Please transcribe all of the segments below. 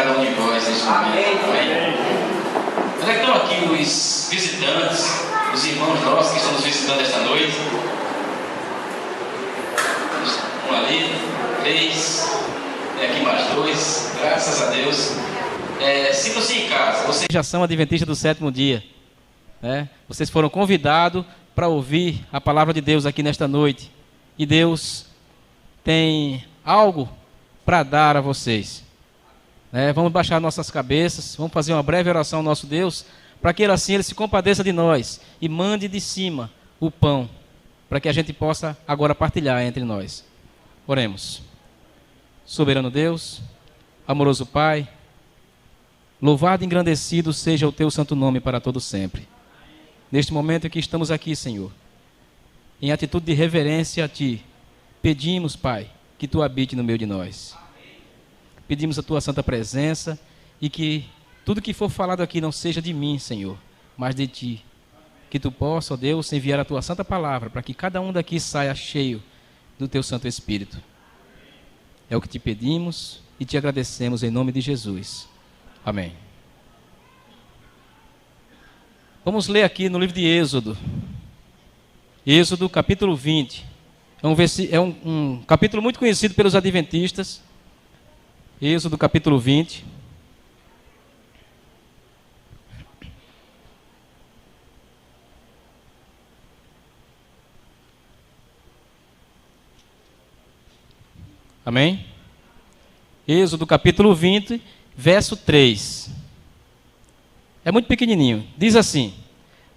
cada um de nós neste momento. Amém? Mas é que estão aqui os visitantes, os irmãos nossos que estão nos visitando esta noite. Um ali, 3, e aqui mais 2, graças a Deus. Sintam-se em casa. Vocês já são adventistas do sétimo dia. Vocês foram convidados para ouvir a palavra de Deus aqui nesta noite. E Deus tem algo para dar a vocês. Vamos baixar nossas cabeças, vamos fazer uma breve oração ao nosso Deus, para que Ele se compadeça de nós e mande de cima o pão, para que a gente possa agora partilhar entre nós. Oremos. Soberano Deus, amoroso Pai, louvado e engrandecido seja o Teu santo nome para todo sempre. Neste momento em que estamos aqui, Senhor, em atitude de reverência a Ti, pedimos, Pai, que Tu habite no meio de nós. Pedimos a Tua santa presença e que tudo que for falado aqui não seja de mim, Senhor, mas de Ti. Que Tu possa, ó Deus, enviar a Tua santa palavra para que cada um daqui saia cheio do Teu Santo Espírito. É o que Te pedimos e Te agradecemos em nome de Jesus. Amém. Vamos ler aqui no livro de Êxodo. Êxodo, capítulo 20. É um capítulo muito conhecido pelos adventistas. Êxodo, capítulo 20. Amém? Êxodo, capítulo 20, verso 3. É muito pequenininho. Diz assim: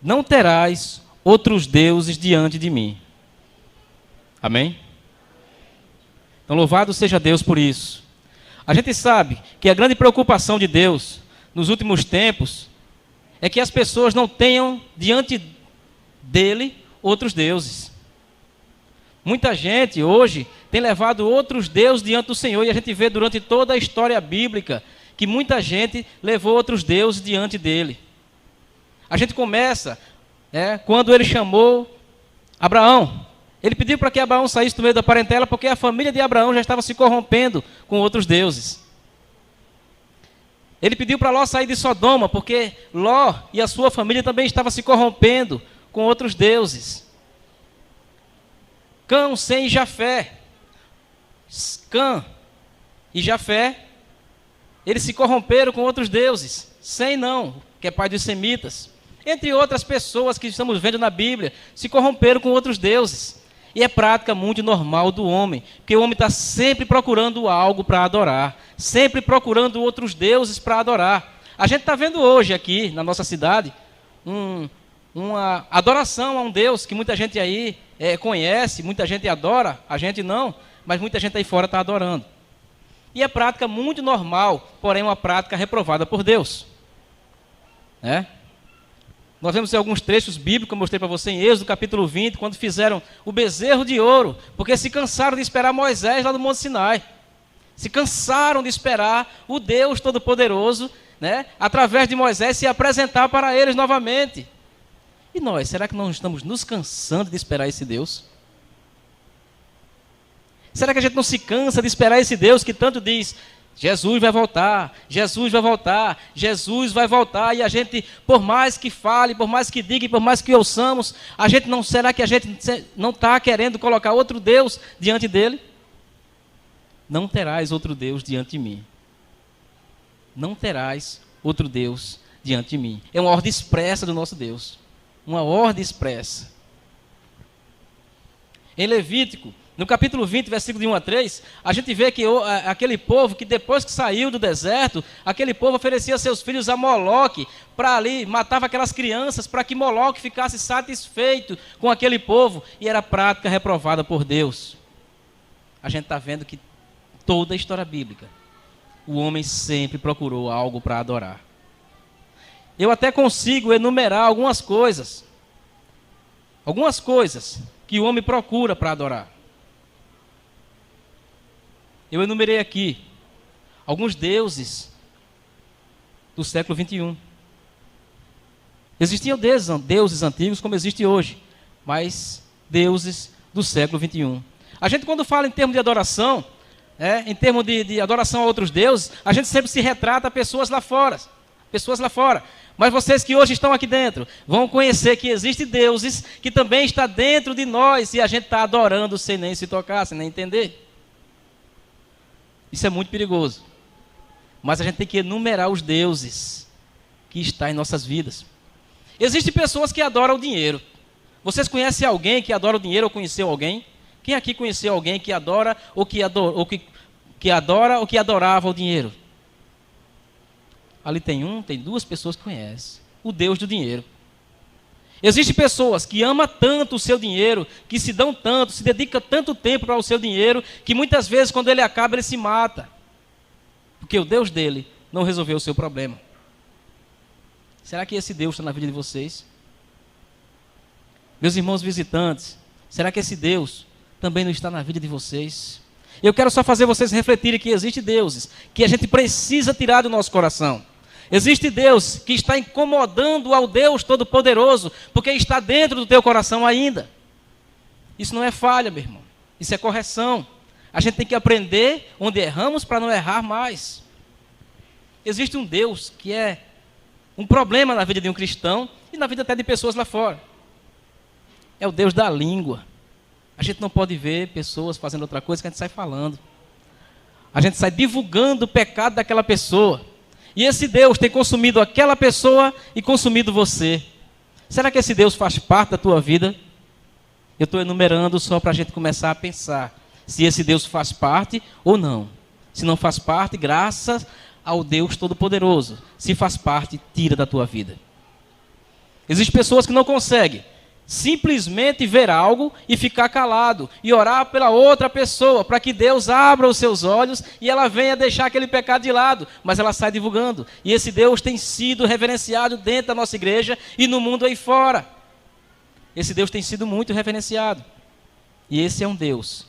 não terás outros deuses diante de mim. Amém? Então, louvado seja Deus por isso. A gente sabe que a grande preocupação de Deus nos últimos tempos é que as pessoas não tenham diante dele outros deuses. Muita gente hoje tem levado outros deuses diante do Senhor, e a gente vê durante toda a história bíblica que muita gente levou outros deuses diante dele. A gente começa quando ele chamou Abraão. Ele pediu para que Abraão saísse do meio da parentela, porque a família de Abraão já estava se corrompendo com outros deuses. Ele pediu para Ló sair de Sodoma, porque Ló e a sua família também estavam se corrompendo com outros deuses. Cã, Sem e Jafé. Cã e Jafé, eles se corromperam com outros deuses. Sem não, que é pai dos semitas. Entre outras pessoas que estamos vendo na Bíblia, se corromperam com outros deuses. E é prática muito normal do homem, porque o homem está sempre procurando algo para adorar, sempre procurando outros deuses para adorar. A gente está vendo hoje aqui, na nossa cidade, uma adoração a um Deus que muita gente aí conhece, muita gente adora, a gente não, mas muita gente aí fora está adorando. E é prática muito normal, porém uma prática reprovada por Deus. Nós vemos alguns trechos bíblicos que eu mostrei para você em Êxodo capítulo 20, quando fizeram o bezerro de ouro, porque se cansaram de esperar Moisés lá no Monte Sinai. Se cansaram de esperar o Deus Todo-Poderoso, através de Moisés, se apresentar para eles novamente. E nós, será que não estamos nos cansando de esperar esse Deus? Será que a gente não se cansa de esperar esse Deus que tanto diz: Jesus vai voltar, Jesus vai voltar, Jesus vai voltar, e a gente, por mais que fale, por mais que diga, por mais que ouçamos, será que a gente não está querendo colocar outro Deus diante dele? Não terás outro Deus diante de mim. Não terás outro Deus diante de mim. É uma ordem expressa do nosso Deus. Uma ordem expressa. Em Levítico, no capítulo 20, versículo de 1 a 3, a gente vê que aquele povo que depois que saiu do deserto, aquele povo oferecia seus filhos a Moloque, para ali, matava aquelas crianças, para que Moloque ficasse satisfeito com aquele povo, e era prática reprovada por Deus. A gente está vendo que toda a história bíblica, o homem sempre procurou algo para adorar. Eu até consigo enumerar algumas coisas que o homem procura para adorar. Eu enumerei aqui alguns deuses do século 21. Existiam deuses antigos como existe hoje, mas deuses do século 21. A gente, quando fala em termos de adoração, em termos de adoração a outros deuses, a gente sempre se retrata a pessoas lá fora. Pessoas lá fora. Mas vocês que hoje estão aqui dentro, vão conhecer que existem deuses que também estão dentro de nós e a gente está adorando sem nem se tocar, sem nem entender. Isso é muito perigoso. Mas a gente tem que enumerar os deuses que estão em nossas vidas. Existem pessoas que adoram o dinheiro. Vocês conhecem alguém que adora o dinheiro ou conheceu alguém? Quem aqui conheceu alguém que adora ou que adorava o dinheiro? Ali tem duas pessoas que conhecem. O Deus do dinheiro. Existem pessoas que amam tanto o seu dinheiro, que se dão tanto, se dedicam tanto tempo para o seu dinheiro, que muitas vezes quando ele acaba ele se mata. Porque o Deus dele não resolveu o seu problema. Será que esse Deus está na vida de vocês? Meus irmãos visitantes, será que esse Deus também não está na vida de vocês? Eu quero só fazer vocês refletirem que existem deuses que a gente precisa tirar do nosso coração. Existe Deus que está incomodando ao Deus Todo-Poderoso, porque está dentro do teu coração ainda. Isso não é falha, meu irmão. Isso é correção. A gente tem que aprender onde erramos para não errar mais. Existe um Deus que é um problema na vida de um cristão e na vida até de pessoas lá fora. É o Deus da língua. A gente não pode ver pessoas fazendo outra coisa que a gente sai falando. A gente sai divulgando o pecado daquela pessoa. E esse Deus tem consumido aquela pessoa e consumido você. Será que esse Deus faz parte da tua vida? Eu estou enumerando só para a gente começar a pensar se esse Deus faz parte ou não. Se não faz parte, graças ao Deus Todo-Poderoso. Se faz parte, tira da tua vida. Existem pessoas que não conseguem simplesmente ver algo e ficar calado e orar pela outra pessoa para que Deus abra os seus olhos e ela venha deixar aquele pecado de lado, mas ela sai divulgando. E esse Deus tem sido reverenciado dentro da nossa igreja e no mundo aí fora. Esse Deus tem sido muito reverenciado. E esse é um Deus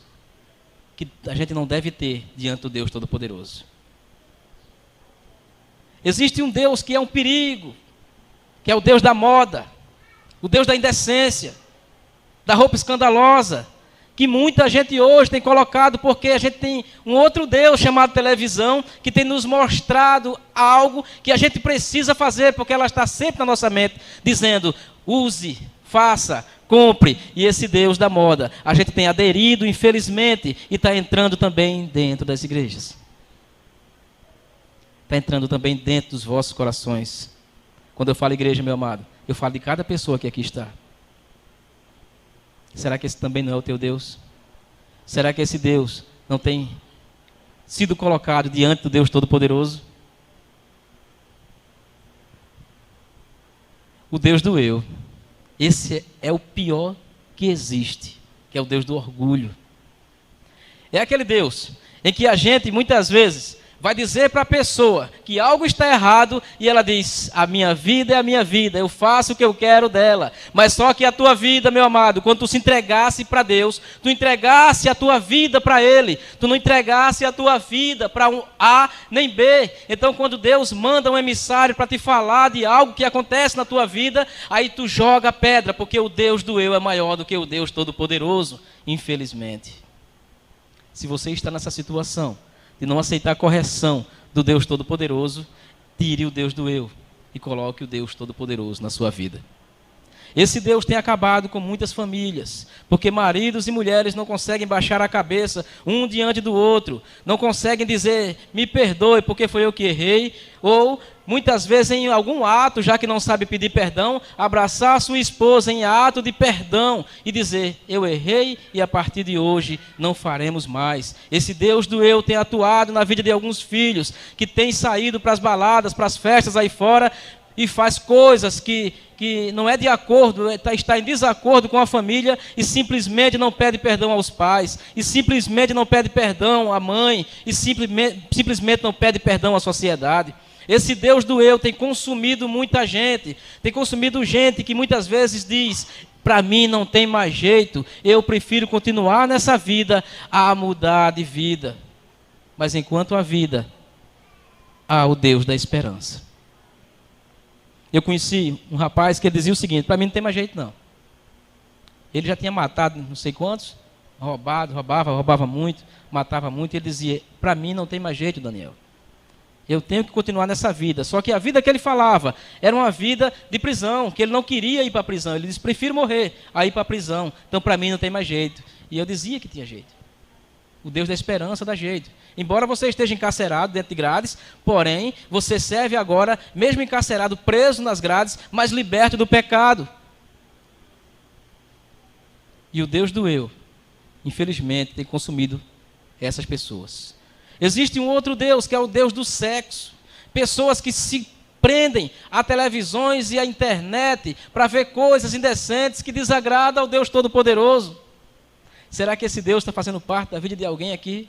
que a gente não deve ter diante do Deus Todo-Poderoso. Existe um Deus que é um perigo, que é o Deus da moda, o Deus da indecência, da roupa escandalosa, que muita gente hoje tem colocado porque a gente tem um outro Deus chamado televisão, que tem nos mostrado algo que a gente precisa fazer, porque ela está sempre na nossa mente, dizendo, use, faça, compre. E esse Deus da moda, a gente tem aderido, infelizmente, e está entrando também dentro das igrejas. Está entrando também dentro dos vossos corações. Quando eu falo igreja, meu amado, eu falo de cada pessoa que aqui está. Será que esse também não é o teu Deus? Será que esse Deus não tem sido colocado diante do Deus Todo-Poderoso? O Deus do eu. Esse é o pior que existe, que é o Deus do orgulho. É aquele Deus em que a gente muitas vezes vai dizer para a pessoa que algo está errado e ela diz, a minha vida é a minha vida, eu faço o que eu quero dela. Mas só que a tua vida, meu amado, quando tu se entregasse para Deus, tu entregasse a tua vida para Ele, tu não entregasse a tua vida para um A nem B. Então quando Deus manda um emissário para te falar de algo que acontece na tua vida, aí tu joga pedra, porque o Deus do eu é maior do que o Deus Todo-Poderoso, infelizmente. Se você está nessa situação de não aceitar a correção do Deus Todo-Poderoso, tire o Deus do eu e coloque o Deus Todo-Poderoso na sua vida. Esse Deus tem acabado com muitas famílias, porque maridos e mulheres não conseguem baixar a cabeça um diante do outro, não conseguem dizer, me perdoe porque foi eu que errei, ou muitas vezes em algum ato, já que não sabe pedir perdão, abraçar a sua esposa em ato de perdão e dizer, eu errei e a partir de hoje não faremos mais. Esse Deus do eu tem atuado na vida de alguns filhos que têm saído para as baladas, para as festas aí fora e faz coisas que não é de acordo, está em desacordo com a família e simplesmente não pede perdão aos pais, e simplesmente não pede perdão à mãe, e simplesmente não pede perdão à sociedade. Esse Deus do eu tem consumido muita gente, tem consumido gente que muitas vezes diz, para mim não tem mais jeito, eu prefiro continuar nessa vida a mudar de vida. Mas enquanto há vida, há o Deus da esperança. Eu conheci um rapaz que ele dizia o seguinte, para mim não tem mais jeito não. Ele já tinha matado não sei quantos, roubava muito, matava muito. Ele dizia, para mim não tem mais jeito, Daniel. Eu tenho que continuar nessa vida. Só que a vida que ele falava era uma vida de prisão, que ele não queria ir para a prisão. Ele disse, prefiro morrer a ir para a prisão. Então, para mim não tem mais jeito. E eu dizia que tinha jeito. O Deus da esperança dá jeito. Embora você esteja encarcerado dentro de grades, porém, você serve agora, mesmo encarcerado, preso nas grades, mas liberto do pecado. E o Deus do eu, infelizmente, tem consumido essas pessoas. Existe um outro Deus, que é o Deus do sexo. Pessoas que se prendem a televisões e a internet para ver coisas indecentes que desagradam ao Deus Todo-Poderoso. Será que esse Deus está fazendo parte da vida de alguém aqui?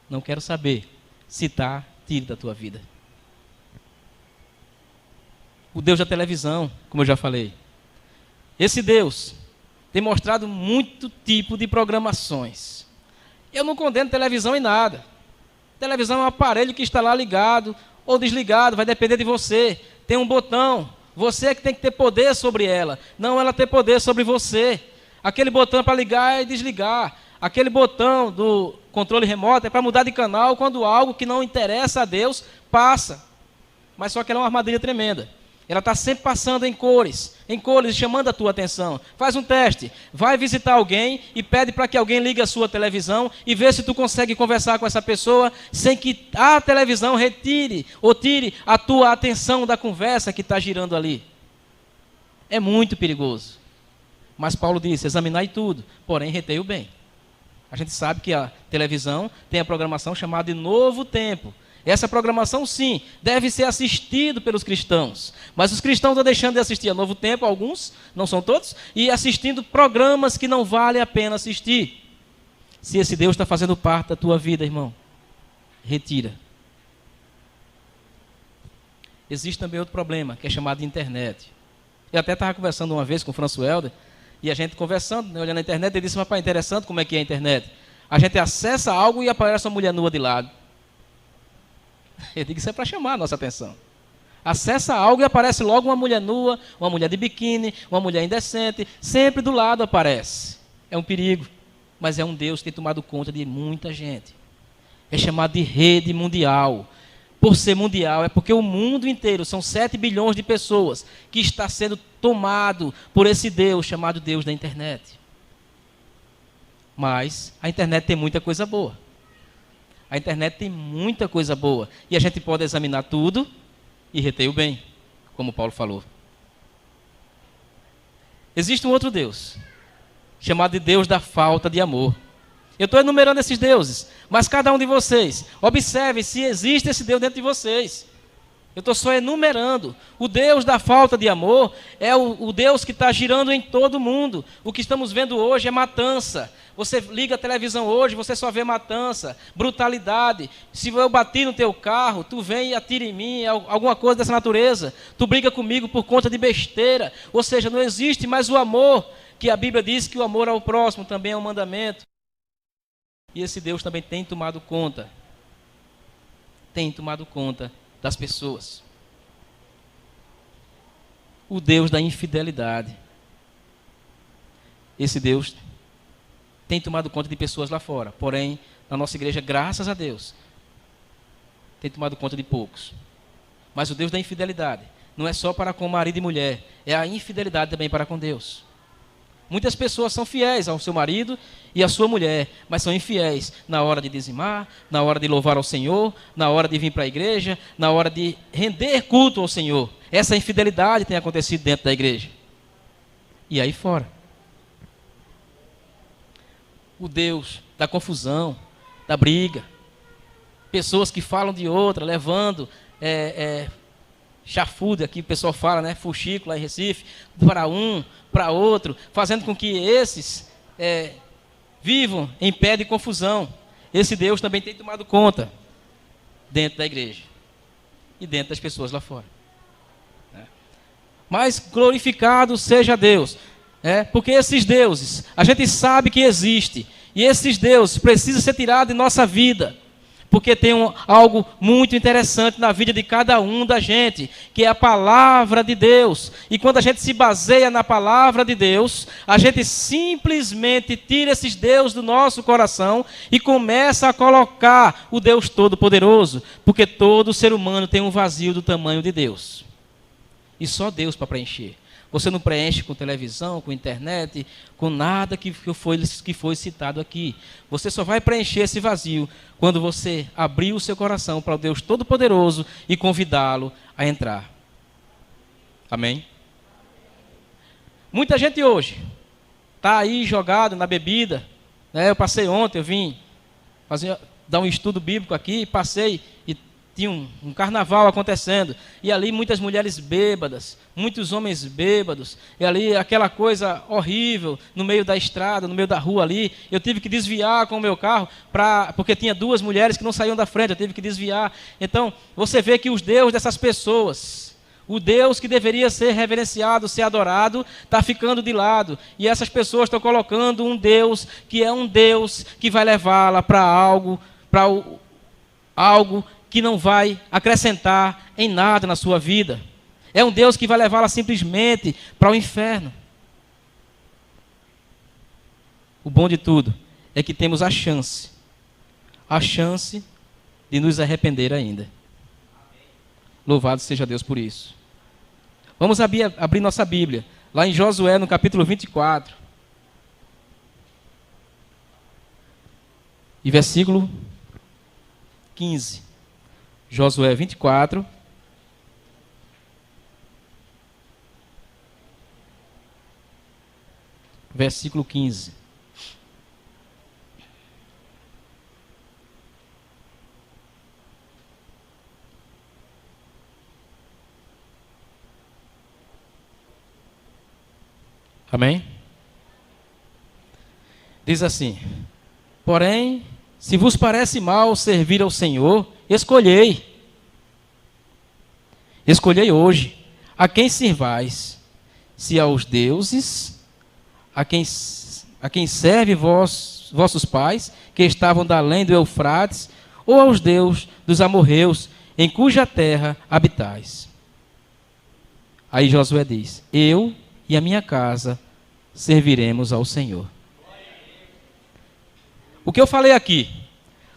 Não quero saber. Se está, tire da tua vida. O Deus da televisão, como eu já falei. Esse Deus tem mostrado muito tipo de programações. Eu não condeno televisão em nada. Televisão é um aparelho que está lá ligado ou desligado, vai depender de você. Tem um botão, você é que tem que ter poder sobre ela, não ela ter poder sobre você. Aquele botão é para ligar e desligar. Aquele botão do controle remoto é para mudar de canal quando algo que não interessa a Deus passa. Mas só que ela é uma armadilha tremenda. Ela está sempre passando em cores, chamando a tua atenção. Faz um teste, vai visitar alguém e pede para que alguém ligue a sua televisão e vê se tu consegue conversar com essa pessoa sem que a televisão retire ou tire a tua atenção da conversa que está girando ali. É muito perigoso. Mas Paulo disse, examinai tudo, porém retei o bem. A gente sabe que a televisão tem a programação chamada de Novo Tempo. Essa programação, sim, deve ser assistida pelos cristãos. Mas os cristãos estão deixando de assistir a Novo Tempo, alguns, não são todos, e assistindo programas que não vale a pena assistir. Se esse Deus está fazendo parte da tua vida, irmão, retira. Existe também outro problema, que é chamado de internet. Eu até estava conversando uma vez com o Franço Helder, e a gente conversando, né, olhando a internet, ele disse, rapaz, interessante como é que é a internet. A gente acessa algo e aparece uma mulher nua de lado. Eu digo que isso é para chamar a nossa atenção. Acessa algo e aparece logo uma mulher nua, uma mulher de biquíni, uma mulher indecente, sempre do lado aparece. É um perigo, mas é um Deus que tem tomado conta de muita gente. É chamado de rede mundial. Por ser mundial, é porque o mundo inteiro, são 7 bilhões de pessoas, que está sendo tomado por esse Deus, chamado Deus da internet. Mas a internet tem muita coisa boa. A internet tem muita coisa boa. E a gente pode examinar tudo e reter o bem, como Paulo falou. Existe um outro Deus, chamado de Deus da falta de amor. Eu estou enumerando esses deuses, mas cada um de vocês, observe se existe esse Deus dentro de vocês. Eu estou só enumerando. O Deus da falta de amor é o Deus que está girando em todo mundo. O que estamos vendo hoje é matança. Você liga a televisão hoje, você só vê matança, brutalidade. Se eu bati no teu carro, tu vem e atira em mim, alguma coisa dessa natureza. Tu briga comigo por conta de besteira. Ou seja, não existe mais o amor, que a Bíblia diz que o amor ao próximo também é um mandamento. E esse Deus também tem tomado conta. Tem tomado conta das pessoas. O Deus da infidelidade. Esse Deus tem tomado conta de pessoas lá fora. Porém, na nossa igreja, graças a Deus, tem tomado conta de poucos. Mas o Deus da infidelidade não é só para com marido e mulher, é a infidelidade também para com Deus. Muitas pessoas são fiéis ao seu marido e à sua mulher, mas são infiéis na hora de dizimar, na hora de louvar ao Senhor, na hora de vir para a igreja, na hora de render culto ao Senhor. Essa infidelidade tem acontecido dentro da igreja. E aí fora. O Deus da confusão, da briga. Pessoas que falam de outra, levando chafude, aqui o pessoal fala, né? Fuxico lá em Recife, para um, para outro, fazendo com que esses vivam em pé de confusão. Esse Deus também tem tomado conta dentro da igreja e dentro das pessoas lá fora. Mas glorificado seja Deus, porque esses deuses, a gente sabe que existe, e esses deuses precisam ser tirados de nossa vida. porque tem algo muito interessante na vida de cada um da gente, que é a palavra de Deus. E quando a gente se baseia na palavra de Deus, a gente simplesmente tira esses Deus do nosso coração e começa a colocar o Deus Todo-Poderoso, porque todo ser humano tem um vazio do tamanho de Deus. E só Deus para preencher. Você não preenche com televisão, com internet, com nada que foi citado aqui. Você só vai preencher esse vazio quando você abrir o seu coração para o Deus Todo-Poderoso e convidá-lo a entrar. Amém? Muita gente hoje está aí jogado na bebida. Né? Eu passei ontem, eu vim dar um estudo bíblico aqui, passei e tinha um carnaval acontecendo, e ali muitas mulheres bêbadas, muitos homens bêbados, e ali aquela coisa horrível, no meio da estrada, no meio da rua ali, eu tive que desviar com o meu carro, porque tinha duas mulheres que não saíam da frente, eu tive que desviar. Então, você vê que os deuses dessas pessoas, o Deus que deveria ser reverenciado, ser adorado, está ficando de lado, e essas pessoas estão colocando um Deus, que é um Deus que vai levá-la para algo que não vai acrescentar em nada na sua vida. É um Deus que vai levá-la simplesmente para o inferno. O bom de tudo é que temos a chance de nos arrepender ainda. Louvado seja Deus por isso. Vamos abrir nossa Bíblia, lá em Josué, no capítulo 24. E versículo 15. Josué 24, versículo 15. Amém? Diz assim: porém, se vos parece mal servir ao Senhor, escolhei hoje a quem servais, se aos deuses a quem serve vossos pais, que estavam da além do Eufrates, ou aos deuses dos amorreus, em cuja terra habitais. Aí Josué diz: eu e a minha casa serviremos ao Senhor. O que eu falei aqui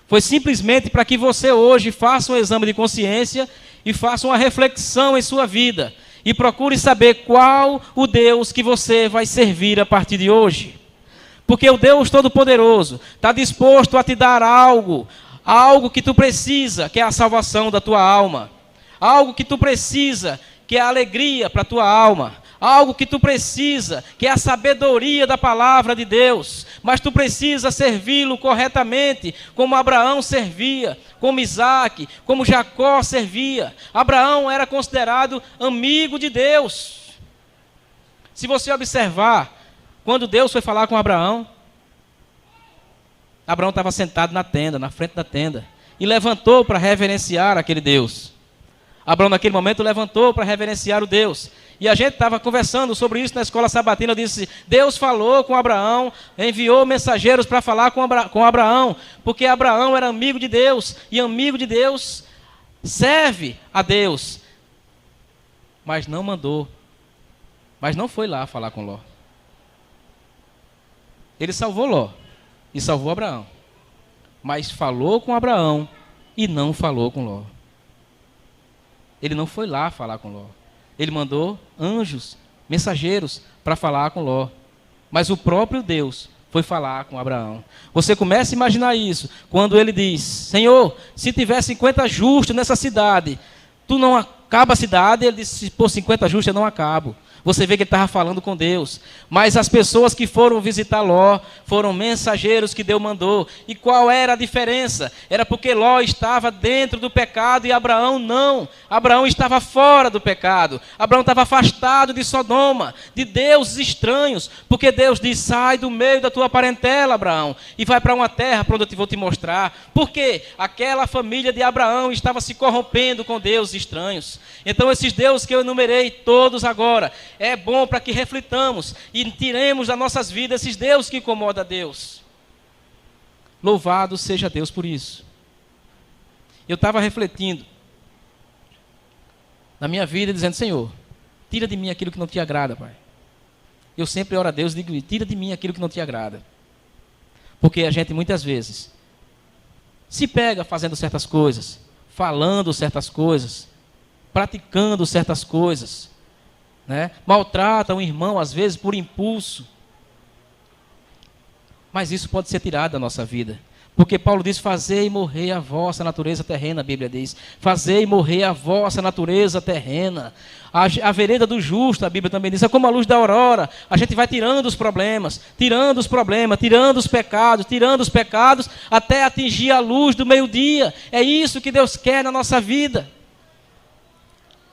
foi simplesmente para que você hoje faça um exame de consciência e faça uma reflexão em sua vida e procure saber qual o Deus que você vai servir a partir de hoje. Porque o Deus Todo-Poderoso está disposto a te dar algo que tu precisa, que é a salvação da tua alma. Algo que tu precisa, que é a alegria para a tua alma. Algo que tu precisa, que é a sabedoria da palavra de Deus. Mas tu precisa servi-lo corretamente, como Abraão servia, como Isaac, como Jacó servia. Abraão era considerado amigo de Deus. Se você observar, quando Deus foi falar com Abraão, Abraão estava sentado na tenda, na frente da tenda, e levantou para reverenciar aquele Deus. Abraão, naquele momento, levantou para reverenciar o Deus. E a gente estava conversando sobre isso na escola sabatina. Eu disse: Deus falou com Abraão, enviou mensageiros para falar com Abraão, porque Abraão era amigo de Deus, e amigo de Deus serve a Deus. Mas não mandou, mas não foi lá falar com Ló. Ele salvou Ló e salvou Abraão, mas falou com Abraão e não falou com Ló. Ele não foi lá falar com Ló. Ele mandou anjos, mensageiros, para falar com Ló. Mas o próprio Deus foi falar com Abraão. Você começa a imaginar isso, quando ele diz: Senhor, se tiver 50 justos nessa cidade, tu não acaba a cidade? Ele disse: por 50 justos eu não acabo. Você vê que ele estava falando com Deus. Mas as pessoas que foram visitar Ló foram mensageiros que Deus mandou. E qual era a diferença? Era porque Ló estava dentro do pecado e Abraão não. Abraão estava fora do pecado. Abraão estava afastado de Sodoma, de deuses estranhos. Porque Deus diz: sai do meio da tua parentela, Abraão, e vai para uma terra para onde eu vou te mostrar. Porque aquela família de Abraão estava se corrompendo com deuses estranhos. Então esses deuses que eu enumerei todos agora, é bom para que reflitamos e tiremos das nossas vidas esses deuses que incomodam a Deus. Louvado seja Deus por isso. Eu estava refletindo na minha vida, dizendo: Senhor, tira de mim aquilo que não te agrada, Pai. Eu sempre oro a Deus e digo: tira de mim aquilo que não te agrada. Porque a gente muitas vezes se pega fazendo certas coisas, falando certas coisas, praticando certas coisas, né? Maltrata um irmão às vezes por impulso. Mas isso pode ser tirado da nossa vida. Porque Paulo diz: fazei morrer a vossa natureza terrena, a Bíblia diz. Fazei morrer a vossa natureza terrena. A vereda do justo, a Bíblia também diz, é como a luz da aurora. A gente vai tirando os problemas, tirando os pecados, até atingir a luz do meio-dia. É isso que Deus quer na nossa vida.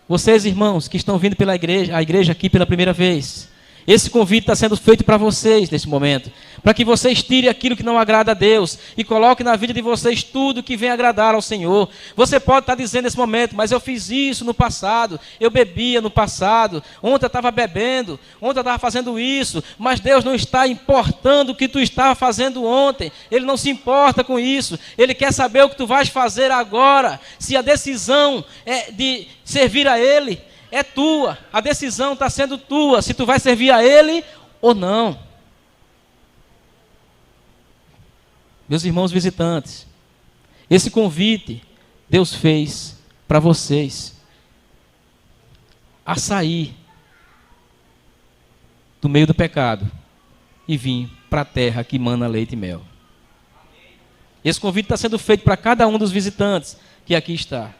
Vocês, irmãos, que estão vindo pela igreja, a igreja aqui pela primeira vez, esse convite está sendo feito para vocês nesse momento, para que vocês tirem aquilo que não agrada a Deus e coloquem na vida de vocês tudo que vem agradar ao Senhor. Você pode estar dizendo nesse momento: mas eu fiz isso no passado, eu bebia no passado, ontem eu estava bebendo, ontem eu estava fazendo isso, mas Deus não está importando o que tu estava fazendo ontem. Ele não se importa com isso. Ele quer saber o que tu vais fazer agora. Se a decisão é de servir a Ele, é tua, a decisão está sendo tua, se tu vai servir a Ele ou não. Meus irmãos visitantes, esse convite Deus fez para vocês a sair do meio do pecado e vir para a terra que mana leite e mel. Esse convite está sendo feito para cada um dos visitantes que aqui está.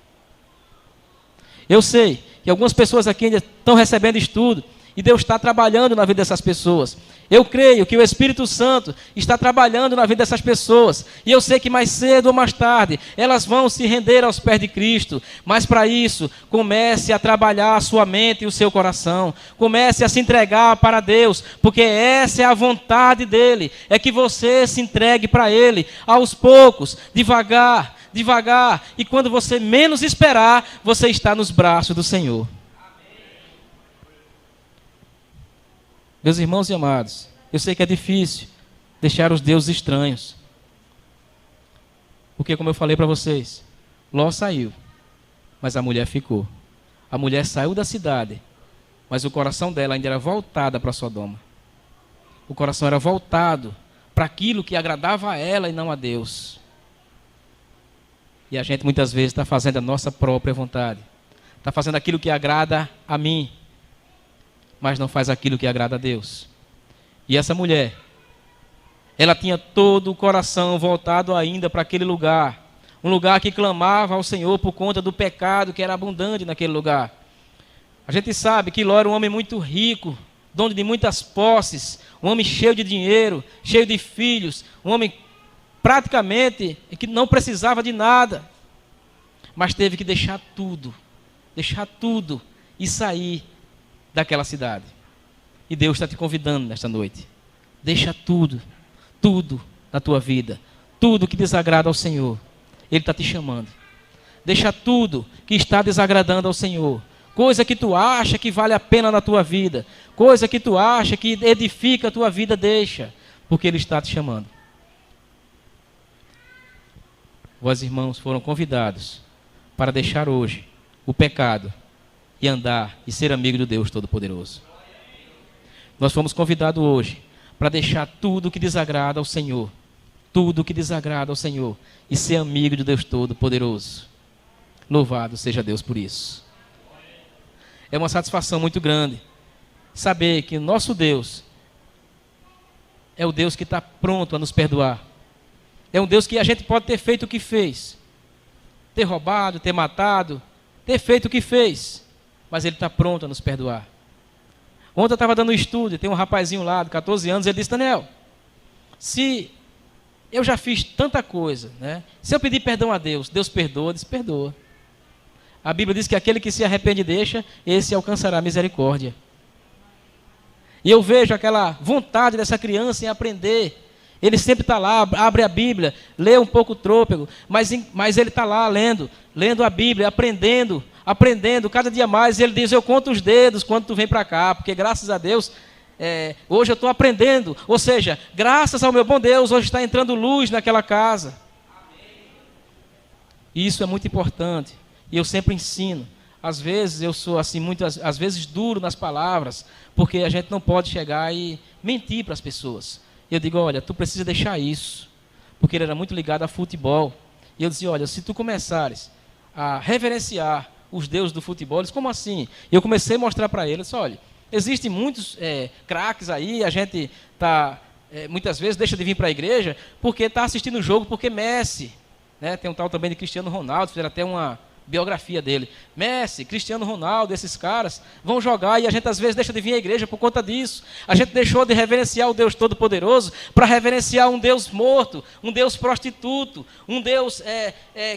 Eu sei que algumas pessoas aqui ainda estão recebendo estudo e Deus está trabalhando na vida dessas pessoas. Eu creio que o Espírito Santo está trabalhando na vida dessas pessoas. E eu sei que mais cedo ou mais tarde elas vão se render aos pés de Cristo. Mas para isso, comece a trabalhar a sua mente e o seu coração. Comece a se entregar para Deus, porque essa é a vontade dEle. É que você se entregue para Ele, aos poucos, devagar, e quando você menos esperar, você está nos braços do Senhor. Meus irmãos e amados, eu sei que é difícil deixar os deuses estranhos. Porque, como eu falei para vocês, Ló saiu, mas a mulher ficou. A mulher saiu da cidade, mas o coração dela ainda era voltado para Sodoma. O coração era voltado para aquilo que agradava a ela e não a Deus. E a gente muitas vezes está fazendo a nossa própria vontade. Está fazendo aquilo que agrada a mim, mas não faz aquilo que agrada a Deus. E essa mulher, ela tinha todo o coração voltado ainda para aquele lugar. Um lugar que clamava ao Senhor por conta do pecado que era abundante naquele lugar. A gente sabe que Ló era um homem muito rico, dono de muitas posses, um homem cheio de dinheiro, cheio de filhos, um homem praticamente que não precisava de nada, mas teve que deixar tudo e sair daquela cidade. E Deus está te convidando nesta noite: deixa tudo na tua vida, tudo que desagrada ao Senhor. Ele está te chamando. Deixa tudo que está desagradando ao Senhor, coisa que tu acha que vale a pena na tua vida, coisa que tu acha que edifica a tua vida, deixa, porque Ele está te chamando. Vós, irmãos, foram convidados para deixar hoje o pecado e andar e ser amigo do Deus Todo-Poderoso. Nós fomos convidados hoje para deixar tudo que desagrada ao Senhor, e ser amigo do Deus Todo-Poderoso. Louvado seja Deus por isso. É uma satisfação muito grande saber que o nosso Deus é o Deus que está pronto a nos perdoar. É um Deus que a gente pode ter feito o que fez, ter roubado, ter matado, ter feito o que fez, mas Ele está pronto a nos perdoar. Ontem eu estava dando um estudo, e tem um rapazinho lá de 14 anos, ele disse: Daniel, se eu já fiz tanta coisa, né? Se eu pedir perdão a Deus, Deus perdoa? Eu disse: perdoa. A Bíblia diz que aquele que se arrepende e deixa, esse alcançará misericórdia. E eu vejo aquela vontade dessa criança em aprender. Ele sempre está lá, abre a Bíblia, lê um pouco o trôpego, mas ele está lá lendo a Bíblia, aprendendo cada dia mais. Ele diz: eu conto os dedos quando tu vem para cá, porque graças a Deus, hoje eu estou aprendendo. Ou seja, graças ao meu bom Deus, hoje está entrando luz naquela casa. E isso é muito importante. E eu sempre ensino. Às vezes eu sou assim, às vezes duro nas palavras, porque a gente não pode chegar e mentir para as pessoas. Eu digo, olha, tu precisa deixar isso. Porque ele era muito ligado a futebol. E eu dizia, olha, se tu começares a reverenciar os deuses do futebol, eles, como assim? E eu comecei a mostrar para eles, olha, existem muitos craques aí, a gente muitas vezes deixa de vir para a igreja porque está assistindo o jogo, porque Messi, né, tem um tal também de Cristiano Ronaldo, fizeram até uma biografia dele. Messi, Cristiano Ronaldo, esses caras vão jogar e a gente às vezes deixa de vir à igreja por conta disso. A gente deixou de reverenciar o Deus Todo-Poderoso para reverenciar um Deus morto, um Deus prostituto, um Deus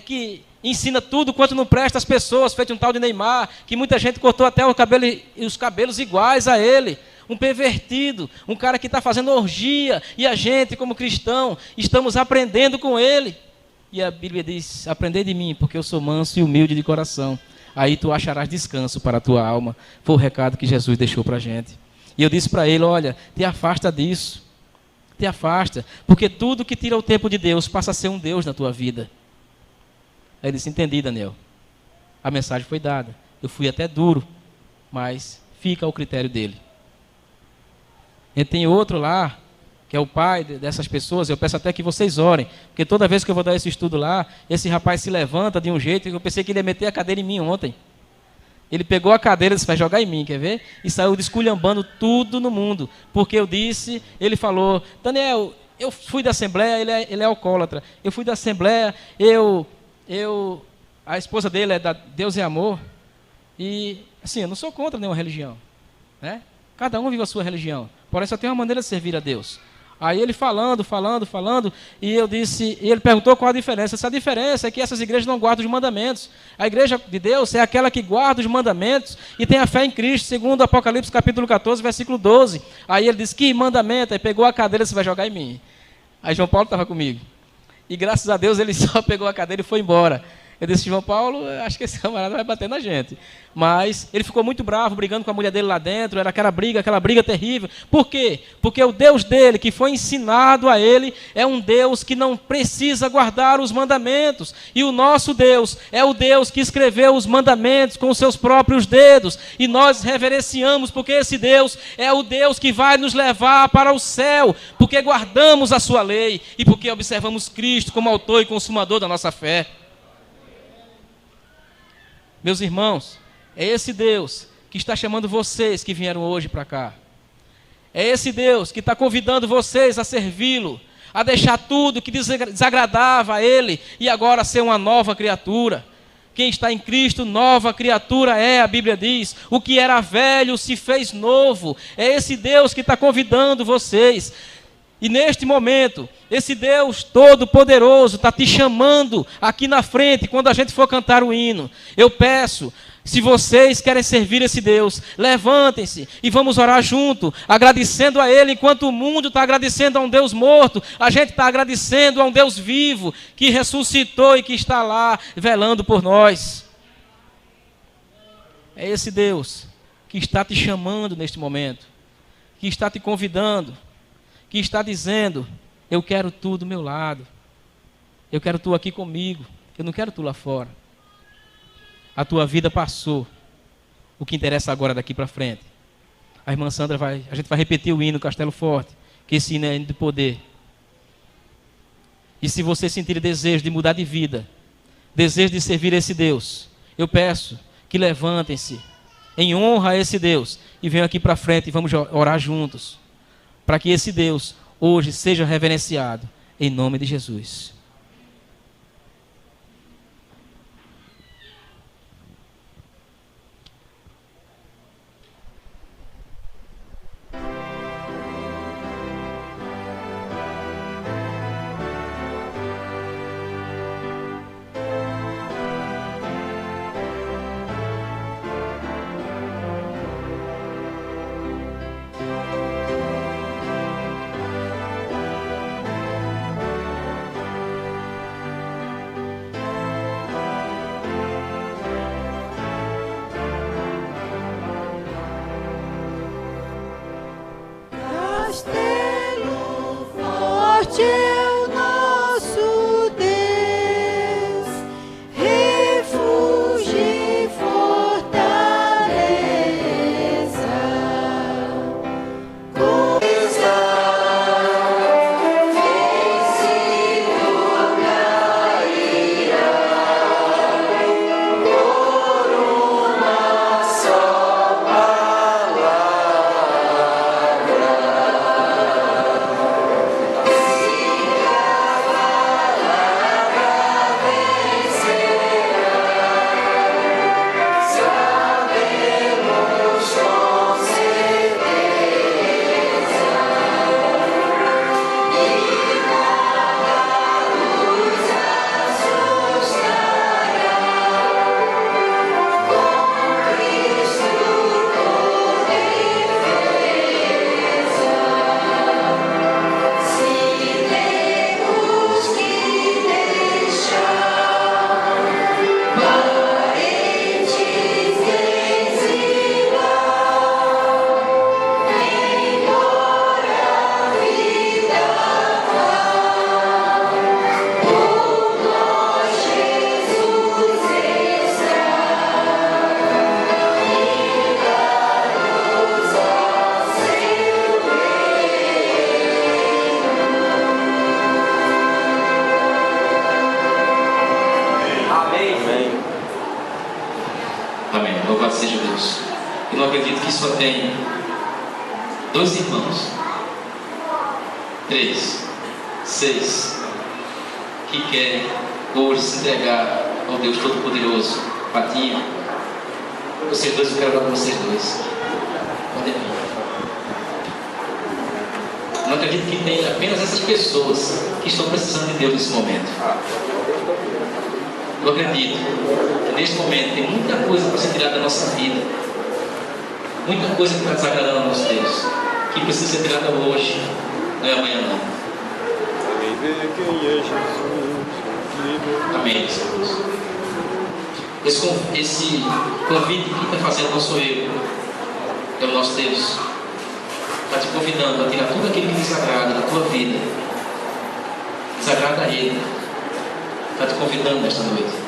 que ensina tudo quanto não presta às pessoas, feito um tal de Neymar, que muita gente cortou até os cabelos iguais a ele. Um pervertido, um cara que está fazendo orgia, e a gente, como cristão, estamos aprendendo com ele. E a Bíblia diz, aprendei de mim, porque eu sou manso e humilde de coração. Aí tu acharás descanso para a tua alma. Foi o recado que Jesus deixou para a gente. E eu disse para ele, olha, te afasta disso. Te afasta, porque tudo que tira o tempo de Deus passa a ser um Deus na tua vida. Aí ele disse, entendi, Daniel. A mensagem foi dada. Eu fui até duro, mas fica ao critério dele. E tem outro lá, que é o pai dessas pessoas, eu peço até que vocês orem, porque toda vez que eu vou dar esse estudo lá, esse rapaz se levanta de um jeito que eu pensei que ele ia meter a cadeira em mim ontem. Ele pegou a cadeira e disse, vai jogar em mim, quer ver? E saiu desculhambando tudo no mundo, porque eu disse, ele falou, Daniel, eu fui da Assembleia, ele é alcoólatra, eu fui da Assembleia, a esposa dele é da Deus é Amor, e assim, eu não sou contra nenhuma religião, né? Cada um vive a sua religião, porém só tem uma maneira de servir a Deus. Aí ele falando, e eu disse, e ele perguntou qual a diferença. Essa diferença é que essas igrejas não guardam os mandamentos. A igreja de Deus é aquela que guarda os mandamentos e tem a fé em Cristo, segundo Apocalipse capítulo 14, versículo 12. Aí ele disse, que mandamento? Aí pegou a cadeira e disse, vai jogar em mim. Aí João Paulo estava comigo. E graças a Deus ele só pegou a cadeira e foi embora. Eu disse, João Paulo, acho que esse camarada vai bater na gente. Mas ele ficou muito bravo, brigando com a mulher dele lá dentro, era aquela briga terrível. Por quê? Porque o Deus dele, que foi ensinado a ele, é um Deus que não precisa guardar os mandamentos. E o nosso Deus é o Deus que escreveu os mandamentos com os seus próprios dedos. E nós reverenciamos, porque esse Deus é o Deus que vai nos levar para o céu, porque guardamos a sua lei e porque observamos Cristo como autor e consumador da nossa fé. Meus irmãos, é esse Deus que está chamando vocês que vieram hoje para cá. É esse Deus que está convidando vocês a servi-lo, a deixar tudo que desagradava a Ele e agora ser uma nova criatura. Quem está em Cristo, nova criatura é, a Bíblia diz. O que era velho se fez novo. É esse Deus que está convidando vocês. E neste momento, esse Deus Todo-Poderoso está te chamando aqui na frente, quando a gente for cantar o hino. Eu peço, se vocês querem servir esse Deus, levantem-se e vamos orar junto, agradecendo a Ele, enquanto o mundo está agradecendo a um Deus morto, a gente está agradecendo a um Deus vivo, que ressuscitou e que está lá, velando por nós. É esse Deus que está te chamando neste momento, que está te convidando, que está dizendo, eu quero tu do meu lado, eu quero tu aqui comigo, eu não quero tu lá fora. A tua vida passou, o que interessa agora daqui para frente. A irmã Sandra a gente vai repetir o hino Castelo Forte, que esse hino é hino de poder. E se você sentir desejo de mudar de vida, desejo de servir esse Deus, eu peço que levantem-se em honra a esse Deus e venham aqui para frente e vamos orar juntos, para que esse Deus hoje seja reverenciado, em nome de Jesus. Amém. Louvado seja Deus. Eu não acredito que só tem 2 irmãos, 3, 6, que querem hoje se entregar ao Deus Todo-Poderoso. Patinho, vocês dois, eu quero falar com vocês dois. Podem vir. Não acredito que tem apenas essas pessoas que estão precisando de Deus nesse momento. Eu acredito que neste momento tem muita coisa para ser tirada da nossa vida, muita coisa que está desagradando ao nosso Deus, que precisa ser tirada hoje, não é amanhã não. Amém, Jesus. Esse convite que está fazendo não sou eu, é o nosso Deus. Está te convidando a tirar tudo aquilo que desagrada da tua vida, desagrada a Ele. Está te convidando nesta noite.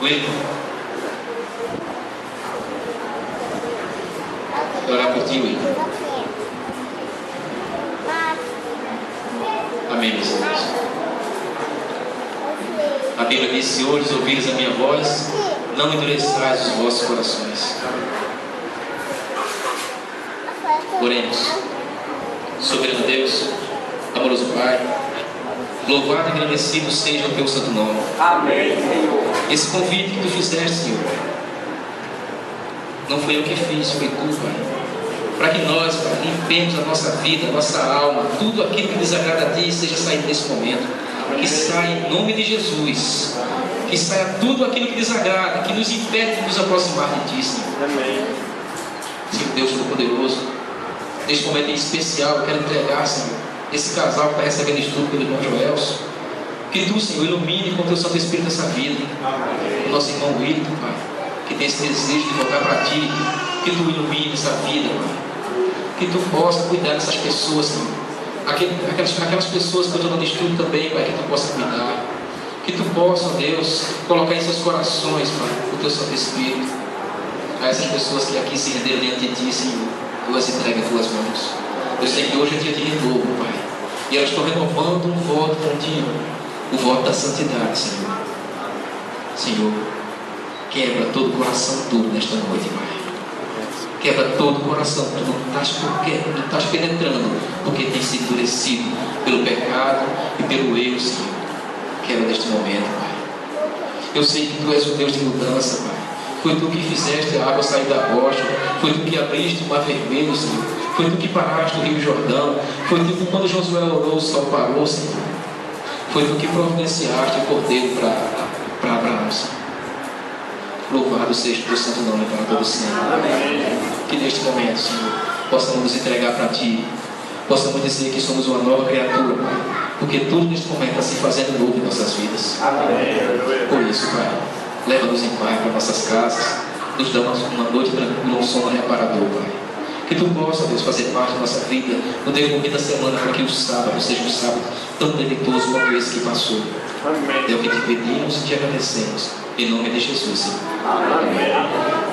Wilton, vou orar por ti, Wilton. Amém, meus irmãos. A Bíblia diz: se hoje ouvires a minha voz, não endureçais os vossos corações. Oremos. Soberano Deus, amoroso Pai, louvado e agradecido seja o teu santo nome. Amém, Senhor. Esse convite que tu fizeste, Senhor, não foi eu que fiz, foi tu, Pai. Para que nós, Pai, limpemos a nossa vida, a nossa alma, tudo aquilo que desagrada a Ti seja saído nesse momento. Que saia em nome de Jesus. Que saia tudo aquilo que desagrada, que nos impede de nos aproximar de Ti, Senhor. Amém. Senhor Deus Todo-Poderoso, neste momento em especial, eu quero entregar, Senhor, esse casal que está recebendo estudo pelo irmão Joelson. Que Tu, Senhor, ilumine com o Teu Santo Espírito essa vida. O nosso irmão Wilton, Pai, que tem esse desejo de voltar para Ti. Que Tu ilumine essa vida, Pai. Que Tu possa cuidar dessas pessoas, Senhor. Aquelas pessoas que eu estou dando estudo também, Pai, que Tu possa cuidar. Que Tu possa, Deus, colocar em seus corações, Pai, o Teu Santo Espírito. A essas pessoas que aqui se renderam diante de Ti, Senhor, Tu as entregas em Tuas mãos. Eu sei que hoje é dia de renovo, Pai. E elas estão renovando um voto contigo, o voto da santidade, Senhor. Senhor, quebra todo o coração duro nesta noite, Pai. Quebra todo o coração, tu não estás penetrando, porque tem sido endurecido pelo pecado e pelo erro, Senhor. Quebra neste momento, Pai. Eu sei que Tu és o Deus de mudança, Pai. Foi Tu que fizeste a água sair da rocha. Foi Tu que abriste o mar vermelho, Senhor. Foi Tu que paraste o rio Jordão. Foi Tu que, quando Josué orou, o sol parou, Senhor. Foi Tu que providenciaste o cordeiro para Abraão, Senhor. Louvado seja o Teu santo nome para todo sempre. Amém. Que neste momento, Senhor, possamos nos entregar para Ti. Possamos dizer que somos uma nova criatura, Pai. Porque tudo neste momento está se fazendo novo em nossas vidas. Amém. Por isso, Pai, leva-nos em paz para nossas casas. Nos dá uma noite tranquila, um sono reparador, Pai. Que Tu possa, Deus, fazer parte da nossa vida no decorrer da semana, para que o sábado seja um sábado tão deleitoso quanto esse que passou. Amém. É o que te pedimos e te agradecemos. Em nome de Jesus, Senhor. Amém.